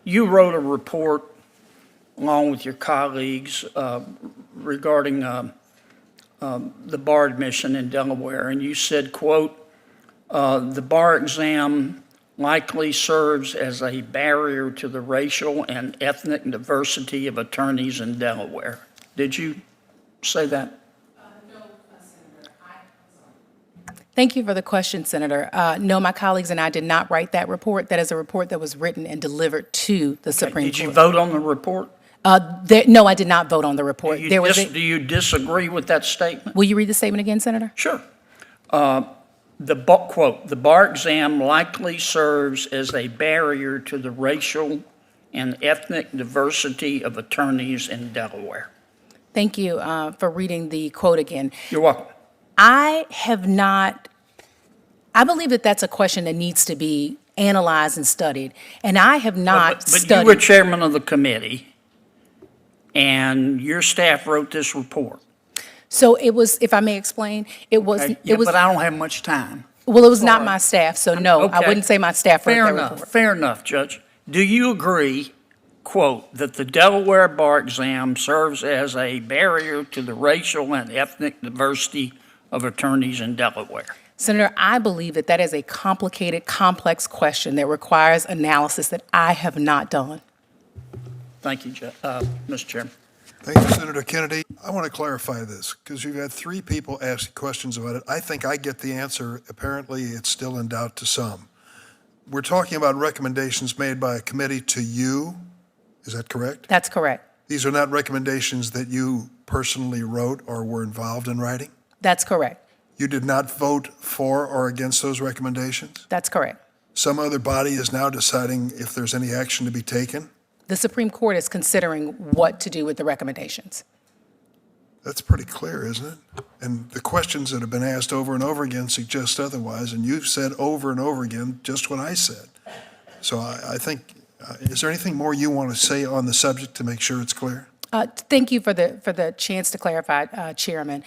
You wrote a report along with your colleagues regarding the bar admission in Delaware, and you said, quote, the bar exam likely serves as a barrier to the racial and ethnic diversity of attorneys in Delaware. Did you say that? No, Senator. Thank you for the question, Senator. No, my colleagues and I did not write that report. That is a report that was written and delivered to the Supreme Court. Did you vote on the report? No, I did not vote on the report. Do you disagree with that statement? Will you read the statement again, Senator? Sure. Quote, the bar exam likely serves as a barrier to the racial and ethnic diversity of attorneys in Delaware. Thank you for reading the quote again. You're welcome. I believe that that's a question that needs to be analyzed and studied, and I have not studied. But you were chairman of the committee, and your staff wrote this report. So it was, if I may explain, it was. But I don't have much time. Well, it was not my staff, so no, Okay. I wouldn't say my staff wrote that report. Fair enough, Judge. Do you agree, quote, that the Delaware bar exam serves as a barrier to the racial and ethnic diversity of attorneys in Delaware? Senator, I believe that that is a complicated, complex question that requires analysis that I have not done. Thank you, Mr. Chairman. Thank you, Senator Kennedy. I want to clarify this because you've had three people ask questions about it. I think I get the answer. Apparently, it's still in doubt to some. We're talking about recommendations made by a committee to you. Is that correct? That's correct. These are not recommendations that you personally wrote or were involved in writing? That's correct. You did not vote for or against those recommendations? That's correct. Some other body is now deciding if there's any action to be taken? The Supreme Court is considering what to do with the recommendations. That's pretty clear, isn't it? And the questions that have been asked over and over again suggest otherwise, and you've said over and over again just what I said. So I think, is there anything more you want to say on the subject to make sure it's clear? Thank you for the chance to clarify, Chairman.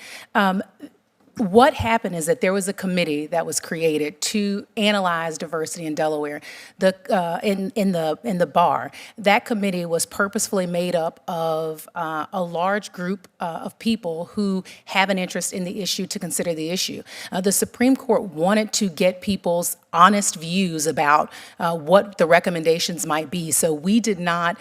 What happened is that there was a committee that was created to analyze diversity in Delaware, in the bar. That committee was purposefully made up of a large group of people who have an interest in the issue to consider the issue. The Supreme Court wanted to get people's honest views about what the recommendations might be. So we did not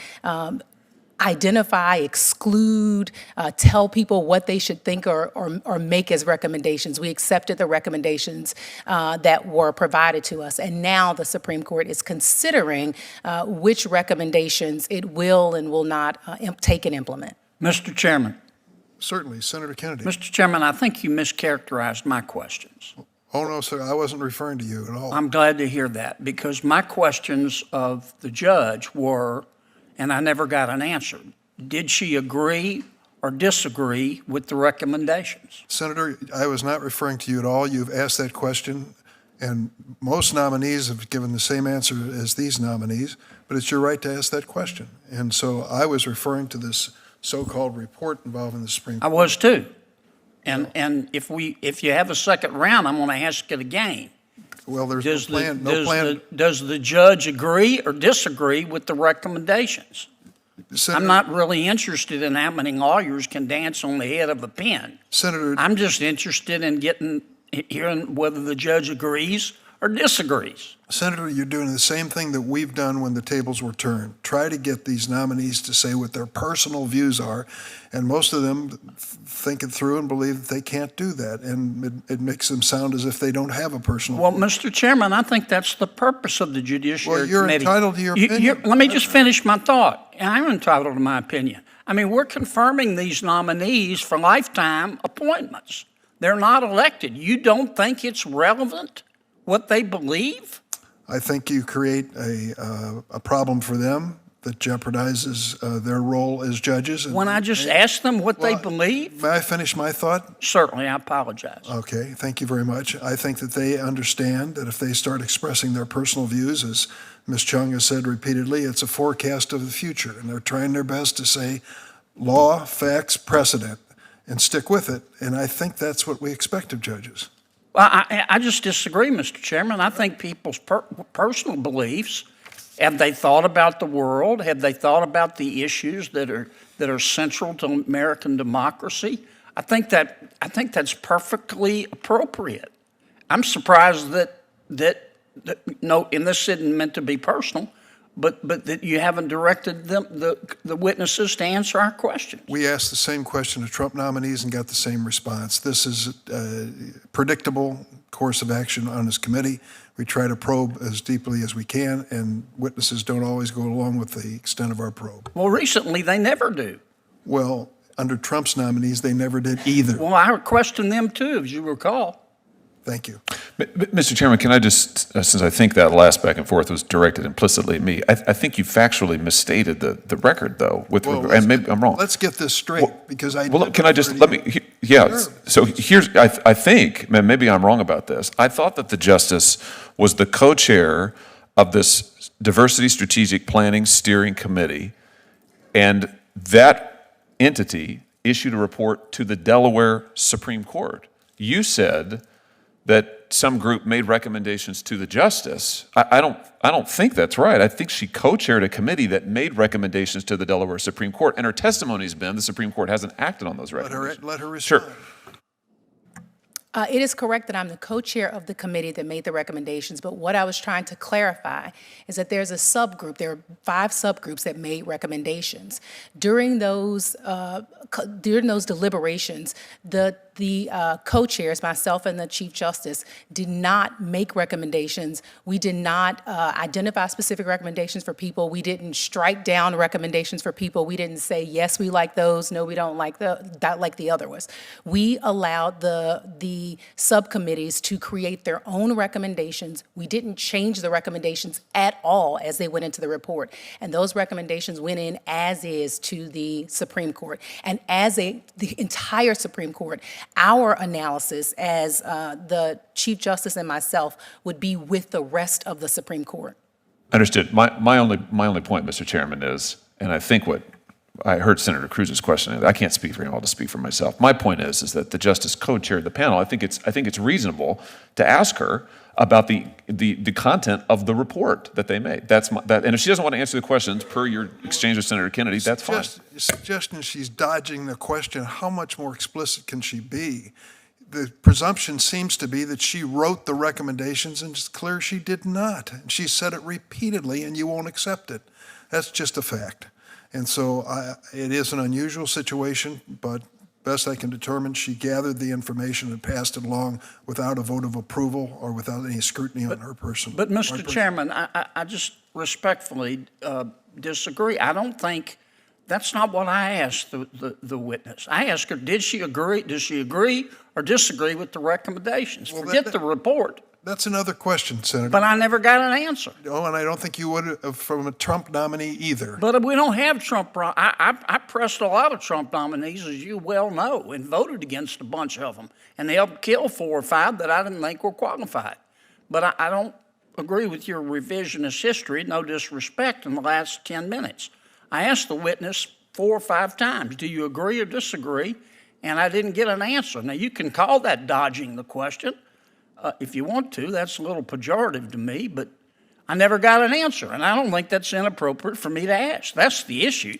identify, exclude, tell people what they should think or make as recommendations. We accepted the recommendations that were provided to us. And now the Supreme Court is considering which recommendations it will and will not take and implement. Mr. Chairman. Certainly, Senator Kennedy. Mr. Chairman, I think you mischaracterized my questions. Oh, no, sir, I wasn't referring to you at all. I'm glad to hear that, because my questions of the judge were, and I never got an answer, did she agree or disagree with the recommendations? Senator, I was not referring to you at all. You've asked that question, and most nominees have given the same answer as these nominees, but it's your right to ask that question. And so I was referring to this so-called report involving the Supreme Court. I was too. And if you have a second round, I'm going to ask it again. Well, there's no plan. Does the judge agree or disagree with the recommendations? Senator, I'm not really interested in how many lawyers can dance on the head of a pin. Senator, I'm just interested in hearing whether the judge agrees or disagrees. Senator, you're doing the same thing that we've done when the tables were turned. Try to get these nominees to say what their personal views are, and most of them think it through and believe that they can't do that, and it makes them sound as if they don't have a personal Well, view. Mr. Chairman, I think that's the purpose of the Judiciary Well, you're Committee. entitled to your opinion. Let me just finish my thought. I'm entitled to my opinion. I mean, we're confirming these nominees for lifetime appointments. They're not elected. You don't think it's relevant what they believe? I think you create a problem for them that jeopardizes their role as judges. When I just ask them what they believe? May I finish my thought? Certainly, I apologize. Okay, thank you very much. I think that they understand that if they start expressing their personal views, as Ms. Chung has said repeatedly, it's a forecast of the future, and they're trying their best to say law, facts, precedent, and stick with it. And I think that's what we expect of judges. Well, I just disagree, Mr. Chairman. I think people's personal beliefs Have they thought about the world? Have they thought about the issues that are central to American democracy? I think that's perfectly appropriate. I'm surprised that no, and this isn't meant to be personal, but that you haven't directed the witnesses to answer our questions. We asked the same question to Trump nominees and got the same response. This is a predictable course of action on this committee. We try to probe as deeply as we can, and witnesses don't always go along with the extent of our probe. Well, recently they never do. Well, under Trump's nominees, they never did either. Well, I questioned them too, as you recall. Thank you. Mr. Chairman, can I just, since I think that last back and forth was directed implicitly at me, I think you factually misstated the record, though, and maybe I'm wrong. Let's get this straight, because I... Well, can I just, yeah, Sure. so here's, I think, maybe I'm wrong about this, I thought that the justice was the co-chair of this Diversity Strategic Planning Steering Committee, and that entity issued a report to the Delaware Supreme Court. You said that some group made recommendations to the justice. I don't think that's right. I think she co-chaired a committee that made recommendations to the Delaware Supreme Court, and her testimony's been the Supreme Court hasn't acted on those recommendations. Let her respond. Sure. It is correct that I'm the co-chair of the committee that made the recommendations, but what I was trying to clarify is that there's a subgroup, there are 5 subgroups that made recommendations. During those deliberations, the co-chairs, myself and the Chief Justice, did not make recommendations. We did not identify specific recommendations for people. We didn't strike down recommendations for people. We didn't say, yes, we like those, no, we don't like that, like the other ones. We allowed the subcommittees to create their own recommendations. We didn't change the recommendations at all as they went into the report. And those recommendations went in as is to the Supreme Court. And as the entire Supreme Court, our analysis as the Chief Justice and myself would be with the rest of the Supreme Court. Understood. My only point, Mr. Chairman, is, and I think what I heard Senator Cruz's question, I can't speak for him, I'll just speak for myself. My point is that the justice co-chaired the panel. I think it's reasonable to ask her about the content of the report that they made. And if she doesn't want to answer the questions per your exchange with Senator Kennedy, that's fine. Suggestion she's dodging the question, how much more explicit can she be? The presumption seems to be that she wrote the recommendations, and it's clear she did not. And she said it repeatedly, and you won't accept it. That's just a fact. And so it is an unusual situation, but best I can determine, she gathered the information and passed it along without a vote of approval or without any scrutiny on her person. But, Mr. Chairman, I just respectfully disagree. I don't think, that's not what I asked the witness. I asked her, does she agree or disagree with the recommendations? Well, Forget the report. That's another question, Senator. But I never got an answer. Oh, and I don't think you would from a Trump nominee either. But we don't have Trump. I pressed a lot of Trump nominees, as you well know, and voted against a bunch of them. And they helped kill 4 or 5 that I didn't think were qualified. But I don't agree with your revisionist history, no disrespect, in the last 10 minutes. I asked the witness 4 or 5 times, do you agree or disagree? And I didn't get an answer. Now, you can call that dodging the question. If you want to, that's a little pejorative to me, but I never got an answer, and I don't think that's inappropriate for me to ask. That's the issue.